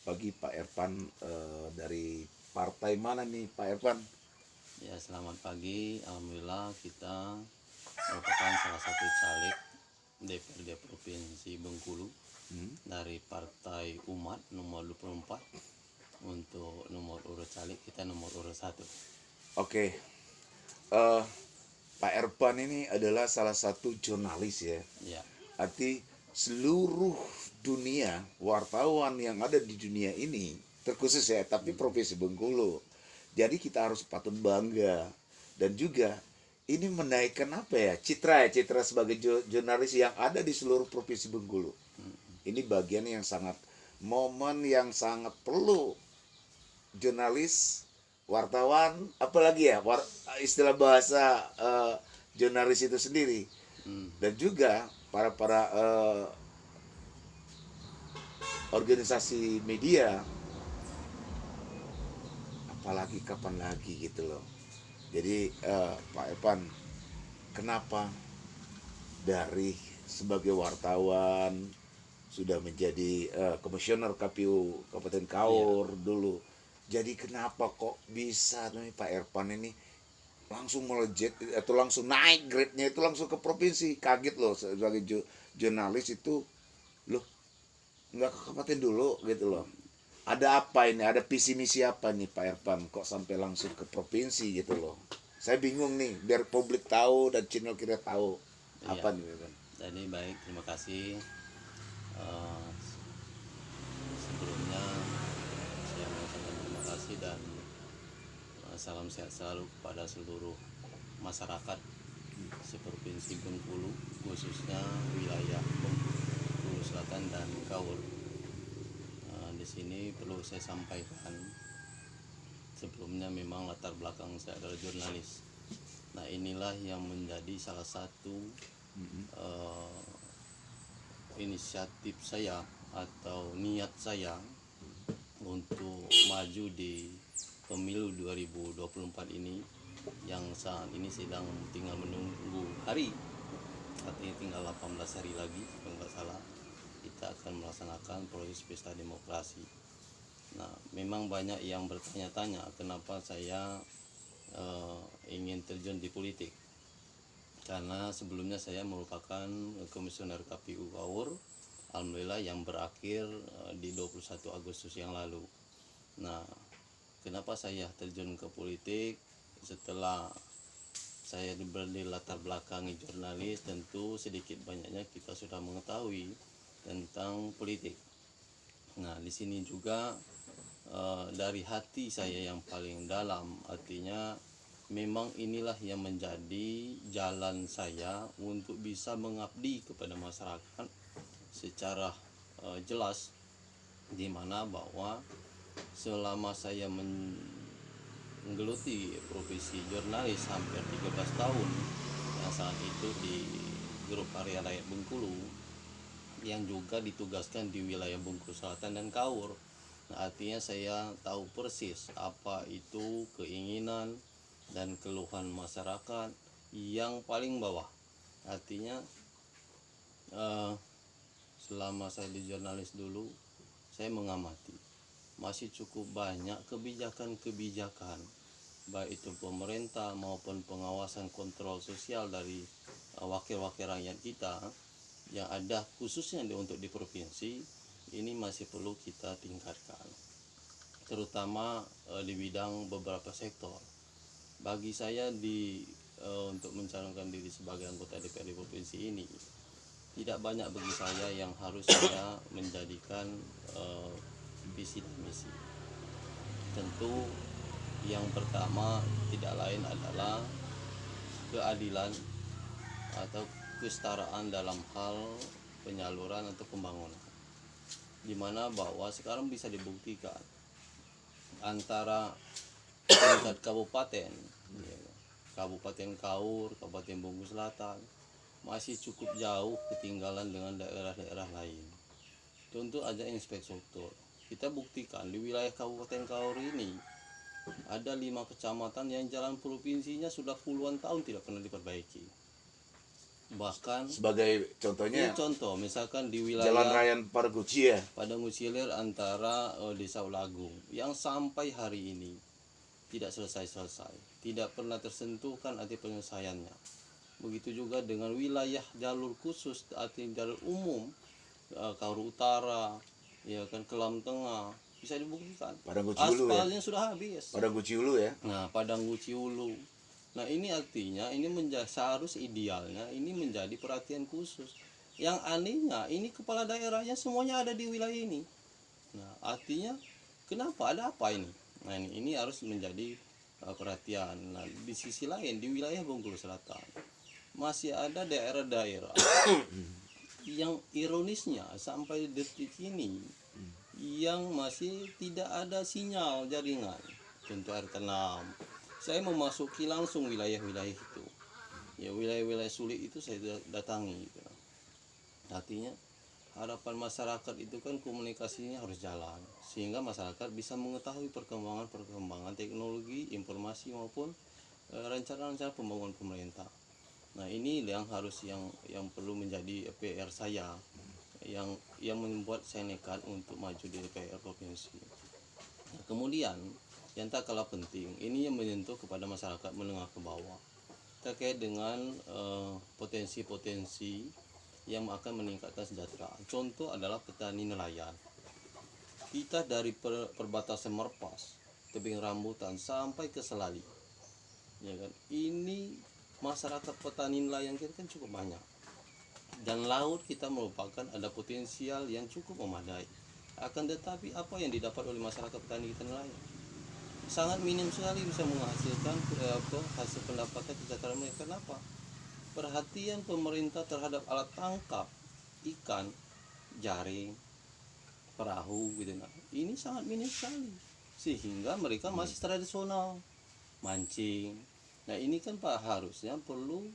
pagi Pak Ervan, dari partai mana nih Pak Ervan? Ya, selamat pagi. Alhamdulillah kita merupakan salah satu caleg DPRD Provinsi Bengkulu dari Partai Umat nomor 24. Untuk nomor urut caleg kita nomor urut 1. Oke, eh, Pak Ervan ini adalah salah satu jurnalis ya. Ya, Arti seluruh dunia wartawan yang ada di dunia ini, terkhusus ya, tapi Provinsi Bengkulu. Jadi kita harus patut bangga dan juga ini menaikkan apa ya, citra sebagai jurnalis yang ada di seluruh Provinsi Bengkulu. Ini bagian yang sangat, momen yang sangat perlu jurnalis, wartawan, apalagi ya, istilah bahasa jurnalis itu sendiri, dan juga para para organisasi media, apalagi kapan lagi gitu loh. Jadi Pak Evan, kenapa dari sebagai wartawan sudah menjadi komisioner KPU Kabupaten iya. Kaur dulu. Jadi kenapa kok bisa nih Pak Ervan ini langsung melejit atau langsung naik grade-nya itu langsung ke provinsi? Kaget loh sebagai jurnalis itu, loh nggak ke kabupaten dulu gitu loh. Ada apa ini? Ada visi misi apa nih Pak Ervan kok sampai langsung ke provinsi gitu loh? Saya bingung nih, biar publik tahu dan channel kita tahu Iya. apa nih Pak Ervan. Jadi baik, terima kasih. Eh, Sebelumnya saya mengucapkan terima kasih dan salam sehat selalu kepada seluruh masyarakat seprovinsi Bengkulu, khususnya wilayah Bengkulu Selatan dan Kaur. Di sini perlu saya sampaikan, sebelumnya memang latar belakang saya adalah jurnalis. Nah, inilah yang menjadi salah satu uh, inisiatif saya atau niat saya untuk maju di pemilu 2024 ini, yang saat ini sedang tinggal menunggu hari, artinya tinggal 18 hari lagi kalau nggak salah kita akan melaksanakan proses pesta demokrasi. Nah, memang banyak yang bertanya-tanya kenapa saya ingin terjun di politik. Karena sebelumnya saya merupakan komisioner KPU Kaur, alhamdulillah, yang berakhir di 21 Agustus yang lalu. Nah, kenapa saya terjun ke politik? Setelah saya diberi latar belakangi jurnalis, tentu sedikit banyaknya kita sudah mengetahui tentang politik. Nah, di sini juga dari hati saya yang paling dalam, artinya memang inilah yang menjadi jalan saya untuk bisa mengabdi kepada masyarakat secara jelas, di mana bahwa selama saya menggeluti profesi jurnalis hampir 13 tahun, yang saat itu di grup Karya Rakyat Bengkulu, yang juga ditugaskan di wilayah Bengkulu Selatan dan Kaur. Nah, artinya saya tahu persis apa itu keinginan dan keluhan masyarakat yang paling bawah. Artinya selama saya di jurnalis dulu, saya mengamati masih cukup banyak kebijakan-kebijakan, baik itu pemerintah maupun pengawasan kontrol sosial dari wakil-wakil rakyat kita yang ada khususnya untuk di provinsi ini masih perlu kita tingkatkan, terutama di bidang beberapa sektor. Bagi saya untuk mencalonkan diri sebagai anggota DPRD provinsi ini, tidak banyak bagi saya yang harus saya menjadikan visi dan misi. Tentu yang pertama tidak lain adalah keadilan atau kesetaraan dalam hal penyaluran atau pembangunan, di mana bahwa sekarang bisa dibuktikan antara tingkat kabupaten, ya, Kabupaten Kaur, Kabupaten Bengkulu Selatan masih cukup jauh ketinggalan dengan daerah-daerah lain. Untuk aja inspektur, kita buktikan di wilayah Kabupaten Kaur ini ada 5 kecamatan yang jalan provinsinya sudah puluhan tahun tidak pernah diperbaiki. Bahkan Sebagai ini contohnya contoh, misalkan di Jalan wilayah Raya Parguci ya. Padang Ucilir antara Desa Ulagung yang sampai hari ini tidak selesai-selesai, tidak pernah tersentuhkan arti penyelesaiannya. Begitu juga dengan wilayah jalur khusus, arti jalur umum, Kauru Utara, ya kan, Kelam Tengah, bisa dibuktikan Padang Guci Hulu ya. aspalnya sudah habis. Padang Guci Hulu ya. Nah, Padang Guci Hulu. Nah, ini artinya ini seharus idealnya ini menjadi perhatian khusus. Yang anehnya ini kepala daerahnya semuanya ada di wilayah ini. Nah, artinya kenapa, ada apa ini? Nah, ini harus menjadi perhatian. Nah, di sisi lain di wilayah Bengkulu Selatan masih ada daerah-daerah yang ironisnya sampai detik ini yang masih tidak ada sinyal jaringan. Contoh RT6. Saya memasuki langsung wilayah-wilayah itu. Ya, wilayah-wilayah sulit itu saya datangi gitu. Artinya harapan masyarakat itu kan komunikasinya harus jalan sehingga masyarakat bisa mengetahui perkembangan teknologi, informasi maupun rencana-rencana pembangunan pemerintah. Nah, ini yang harus yang perlu menjadi PR saya yang membuat saya nekat untuk maju di DPR provinsi. Nah, kemudian yang tak kalah penting ini yang menyentuh kepada masyarakat menengah ke bawah terkait dengan potensi-potensi yang akan meningkatkan kesejahteraan. Contoh adalah petani nelayan. Kita dari perbatasan Merpas, tebing rambutan sampai ke Selali, ya kan? Ini masyarakat petani nelayan kita kan cukup banyak. Dan laut kita merupakan ada potensial yang cukup memadai. Akan tetapi apa yang didapat oleh masyarakat petani kita nelayan? Sangat minim sekali bisa menghasilkan hasil pendapatan kesejahteraan mereka. Kenapa? Perhatian pemerintah terhadap alat tangkap ikan, jaring, perahu gitu, nah, ini sangat minim sekali sehingga mereka masih tradisional mancing. Nah, ini kan Pak harusnya perlu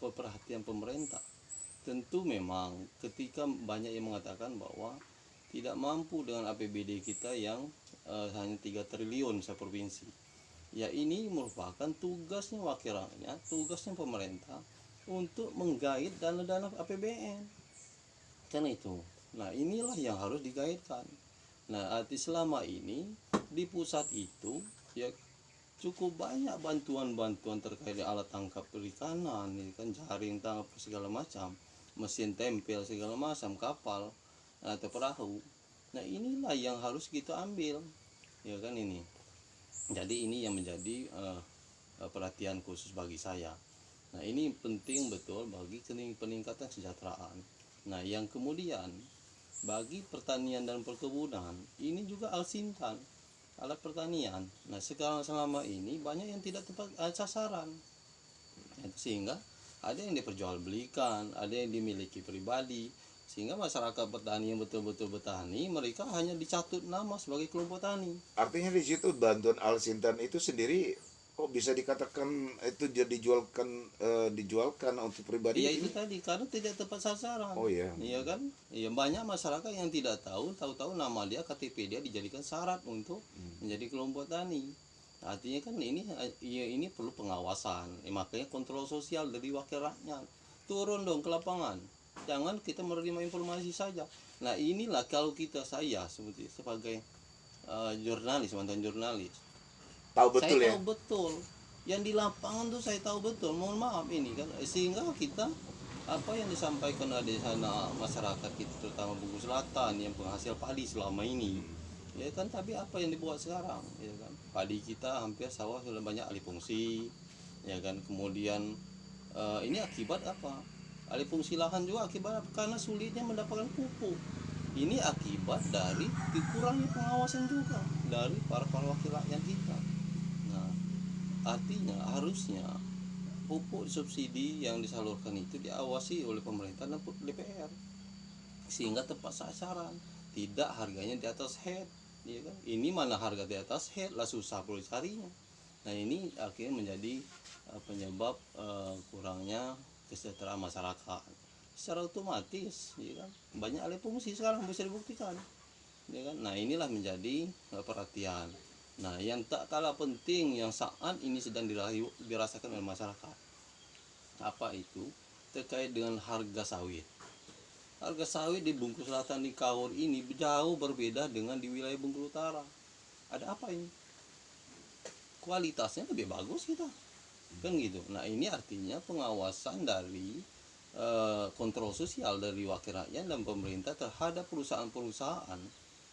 perhatian pemerintah. Tentu memang ketika banyak yang mengatakan bahwa tidak mampu dengan APBD kita yang hanya 3 triliun seprovinsi. Ya, ini merupakan tugasnya wakil rakyat, tugasnya pemerintah untuk menggait dana-dana APBN. Kan itu. Nah, inilah yang harus digaitkan. Nah, arti selama ini di pusat itu ya cukup banyak bantuan-bantuan terkait dengan alat tangkap perikanan, ya kan, jaring tangkap segala macam, mesin tempel segala macam, kapal atau perahu. Nah, inilah yang harus kita ambil, ya kan ini. Jadi ini yang menjadi perhatian khusus bagi saya. Nah, ini penting betul bagi peningkatan kesejahteraan. Nah, yang kemudian bagi pertanian dan perkebunan ini juga alsintan, alat pertanian. Nah, sekarang selama ini banyak yang tidak tepat sasaran, sehingga ada yang diperjualbelikan, ada yang dimiliki pribadi, sehingga masyarakat petani yang betul-betul bertani mereka hanya dicatut nama sebagai kelompok tani. Artinya di situ bantuan alsintan itu sendiri kok bisa dikatakan itu jadi dijualkan untuk pribadi? Iya, itu tadi karena tidak tepat sasaran. Oh iya. Iya kan? Iya, banyak masyarakat yang tidak tahu nama dia, KTP dia dijadikan syarat untuk menjadi kelompok tani. Artinya kan ini perlu pengawasan. Makanya kontrol sosial dari wakil rakyat. Turun dong ke lapangan. Jangan kita menerima informasi saja. Nah, inilah kalau saya sebagai jurnalis, mantan jurnalis, Tahu betul saya ya. tahu betul yang di lapangan tuh, saya tahu betul. Mohon maaf ini kan, sehingga kita apa yang disampaikan di sana masyarakat kita terutama Bengkulu Selatan yang penghasil padi selama ini, ya kan, tapi apa yang dibuat sekarang, ya kan, padi kita hampir sawah sudah banyak alih fungsi, ya kan. Kemudian ini akibat apa? Alih fungsi lahan juga akibat apa? Karena sulitnya mendapatkan pupuk. Ini akibat dari kurangnya pengawasan juga dari para wakil rakyat kita. Nah, artinya harusnya pupuk subsidi yang disalurkan itu diawasi oleh pemerintah dan DPR sehingga tepat sasaran, tidak harganya di atas head, ya kan. Ini mana harga di atas head lah, susah perlu carinya. Nah, ini akhirnya menjadi penyebab kurangnya kesejahteraan masyarakat secara otomatis, ya kan. Banyak alih fungsi sekarang bisa dibuktikan, ya kan. Nah, inilah menjadi perhatian. Nah, yang tak kalah penting yang saat ini sedang dirasakan oleh masyarakat, apa itu? terkait dengan harga sawit. Harga sawit di Bengkulu Selatan di Kaur ini jauh berbeda dengan di wilayah Bengkulu Utara. Ada apa ini? Kualitasnya lebih bagus kita, kan gitu. Nah ini artinya pengawasan dari kontrol sosial dari wakil rakyat dan pemerintah terhadap perusahaan-perusahaan,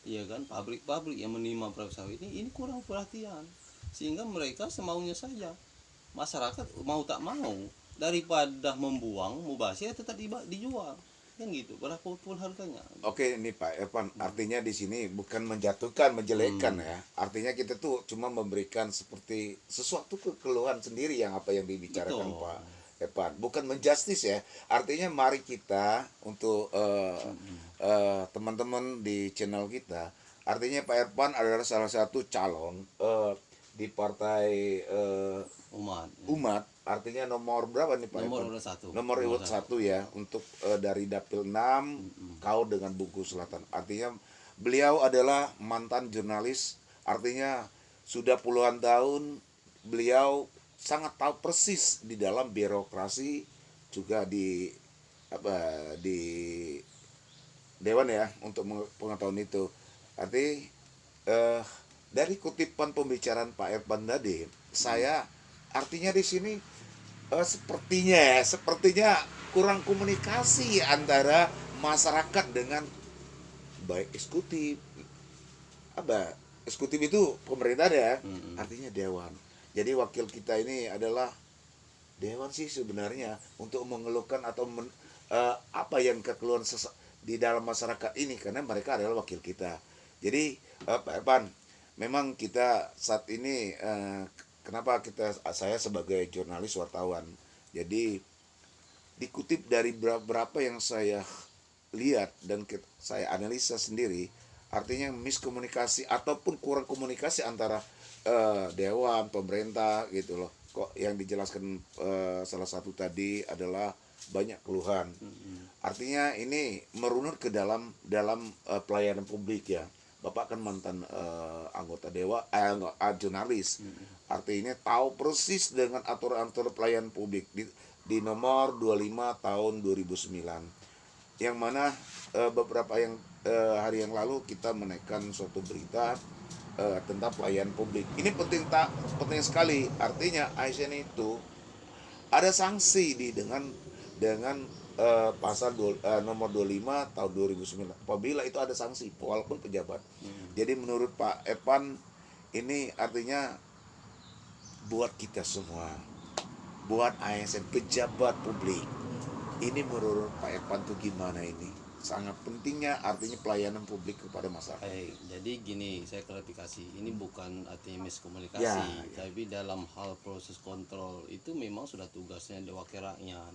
ya kan, pabrik-pabrik yang menerima produk sawit ini kurang perhatian, sehingga mereka semaunya saja. Masyarakat mau tak mau, daripada membuang mubazir tetap dijual, kan gitu, berapapun harganya. Oke, ini Pak Evan, artinya di sini bukan menjatuhkan, menjelekkan ya. Artinya kita tuh cuma memberikan seperti sesuatu keluhan sendiri yang apa yang dibicarakan Betul. Pak Evan. Bukan menjustis ya. Artinya mari kita untuk teman-teman di channel kita. Artinya Pak Evan adalah salah satu calon di partai Umat artinya nomor berapa nih Pak nomor Evan? urut satu. Nomor urut 1 ya untuk dari Dapil 6 kau dengan Bengkulu Selatan. Artinya beliau adalah mantan jurnalis, artinya sudah puluhan tahun beliau sangat tahu persis di dalam birokrasi, juga di di dewan ya untuk pengetahuan itu. Arti dari kutipan pembicaraan Pak Irfan tadi, saya artinya di sini sepertinya kurang komunikasi antara masyarakat dengan baik eksekutif. Eksekutif itu pemerintah ya, artinya dewan. Jadi wakil kita ini adalah dewan sih sebenarnya untuk mengeluhkan atau apa yang kekeluhan di dalam masyarakat ini, karena mereka adalah wakil kita. Jadi Pak Evan, memang kita saat ini kenapa saya sebagai jurnalis wartawan, jadi dikutip dari beberapa yang saya lihat dan saya analisa sendiri, artinya miskomunikasi ataupun kurang komunikasi antara dewan, pemerintah gitu loh. Kok yang dijelaskan salah satu tadi adalah banyak keluhan. Artinya ini merunut ke dalam pelayanan publik ya. Bapak kan mantan anggota jurnalis. Artinya tahu persis dengan aturan-aturan pelayanan publik di nomor 25 tahun 2009. Yang mana beberapa hari yang lalu kita menaikkan suatu berita tentang pelayanan publik. Ini penting sekali. Artinya ASN itu ada sanksi dengan pasal nomor 25 tahun 2009. Apabila itu ada sanksi walaupun pejabat. Jadi menurut Pak Evan ini artinya buat kita semua, buat ASN pejabat publik, ini menurut Pak Evan tuh gimana ini? Sangat pentingnya artinya pelayanan publik kepada masyarakat. Jadi gini, saya klarifikasi, ini bukan artinya miskomunikasi, Ya. tapi dalam hal proses kontrol itu memang sudah tugasnya di wakil rakyat.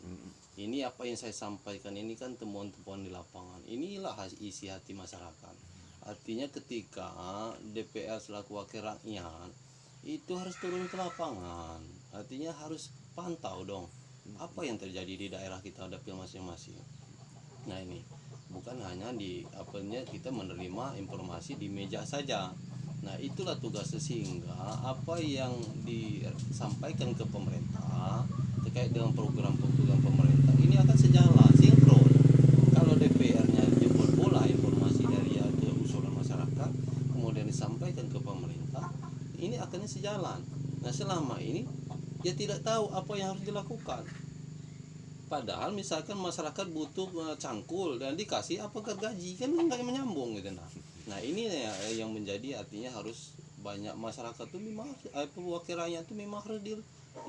Ini apa yang saya sampaikan ini kan temuan-temuan di lapangan. Inilah isi hati masyarakat. Artinya ketika DPR selaku wakil rakyat itu harus turun ke lapangan, artinya harus pantau dong apa yang terjadi di daerah kita, dapil masing-masing. Nah ini bukan hanya kita menerima informasi di meja saja. Nah itulah tugasnya, sehingga apa yang disampaikan ke pemerintah terkait dengan program-program pemerintah ini akan sejalan sinkron. Kalau DPR-nya jemput bola informasi dari usulan masyarakat kemudian disampaikan ke pemerintah, ini akannya sejalan. Nah selama ini ya tidak tahu apa yang harus dilakukan. Padahal misalkan masyarakat butuh cangkul dan dikasih apa gergaji, kan nggak menyambung gitu. Nah ini yang menjadi artinya harus banyak masyarakat tuh memang wakil rakyat tuh memang harus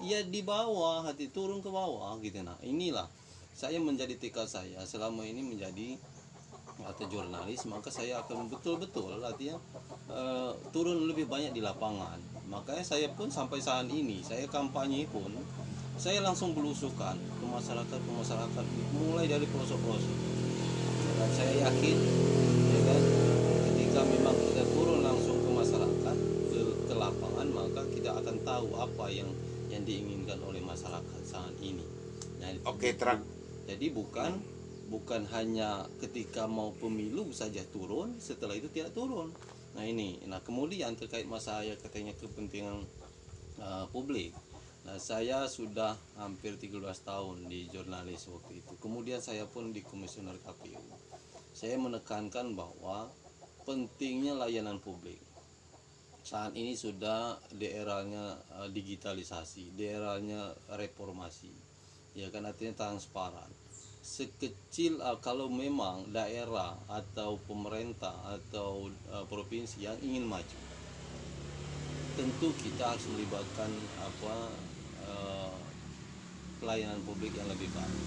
di bawah, hati turun ke bawah gitu. Nah inilah saya menjadi tekad saya selama ini menjadi atau jurnalis, maka saya akan betul-betul artinya turun lebih banyak di lapangan. Makanya saya pun sampai saat ini saya kampanye pun saya langsung belusukan ke masyarakat mulai dari pelosok-pelosok. Dan saya yakin ya kan, ketika memang kita turun langsung ke masyarakat ke lapangan, maka kita akan tahu apa yang diinginkan oleh masyarakat saat ini. Nah, Oke, jadi bukan hanya ketika mau pemilu saja turun, setelah itu tidak turun. Nah kemudian terkait masalah katanya kepentingan publik. Nah, saya sudah hampir 13 tahun di jurnalis waktu itu. Kemudian saya pun di komisioner KPU. Saya menekankan bahwa pentingnya layanan publik. Saat ini sudah di eranya digitalisasi, di eranya reformasi. Ya kan, artinya transparan. Sekecil kalau memang daerah atau pemerintah atau provinsi yang ingin maju, tentu kita harus melibatkan eh, pelayanan publik yang lebih baik.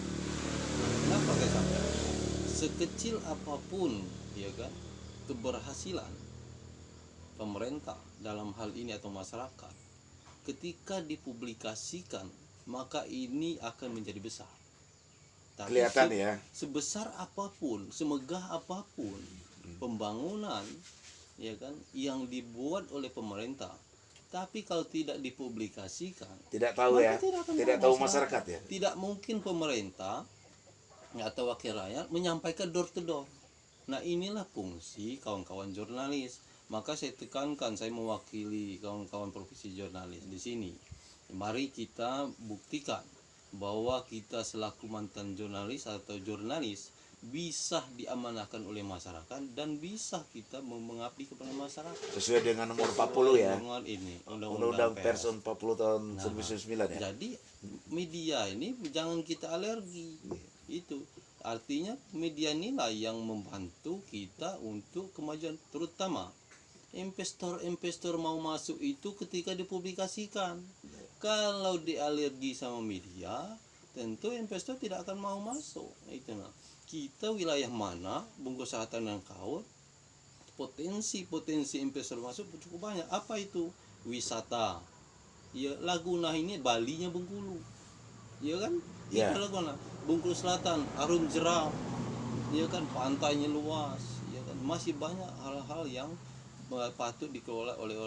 Kenapa saya sampaikan? Sekecil apapun, ya kan, keberhasilan pemerintah dalam hal ini atau masyarakat, ketika dipublikasikan maka ini akan menjadi besar. Tapi Kelihatan ya. sebesar apapun, semegah apapun pembangunan, ya kan, yang dibuat oleh pemerintah, tapi kalau tidak dipublikasikan, Tidak tahu ya. maka akan Tidak tahu masyarakat ya. Tidak mungkin pemerintah atau wakil rakyat menyampaikan door to door. Nah, inilah fungsi kawan-kawan jurnalis. Maka saya tekankan, saya mewakili kawan-kawan profesi jurnalis di sini. Mari kita buktikan bahwa kita selaku mantan jurnalis atau jurnalis bisa diamanahkan oleh masyarakat dan bisa kita mengabdi kepada masyarakat. Sesuai dengan nomor 40 ya. Dengan ini Undang-Undang Pers 40 tahun 1999 ya. Jadi media ini jangan kita alergi. Itu artinya media inilah yang membantu kita untuk kemajuan, terutama investor mau masuk itu ketika dipublikasikan. Kalau dialergi sama media, tentu investor tidak akan mau masuk. Itu nah. Kita wilayah mana, Bungkus Selatan dan Kaut, potensi investor masuk cukup banyak. Apa itu? Wisata. Ya, Laguna ini Balinya Bengkulu. Ya kan? Ya. Itu Laguna. Bungkus Selatan, Arum Jeram. Ya kan, pantainya luas. Ya kan? Masih banyak hal-hal yang patut dikelola oleh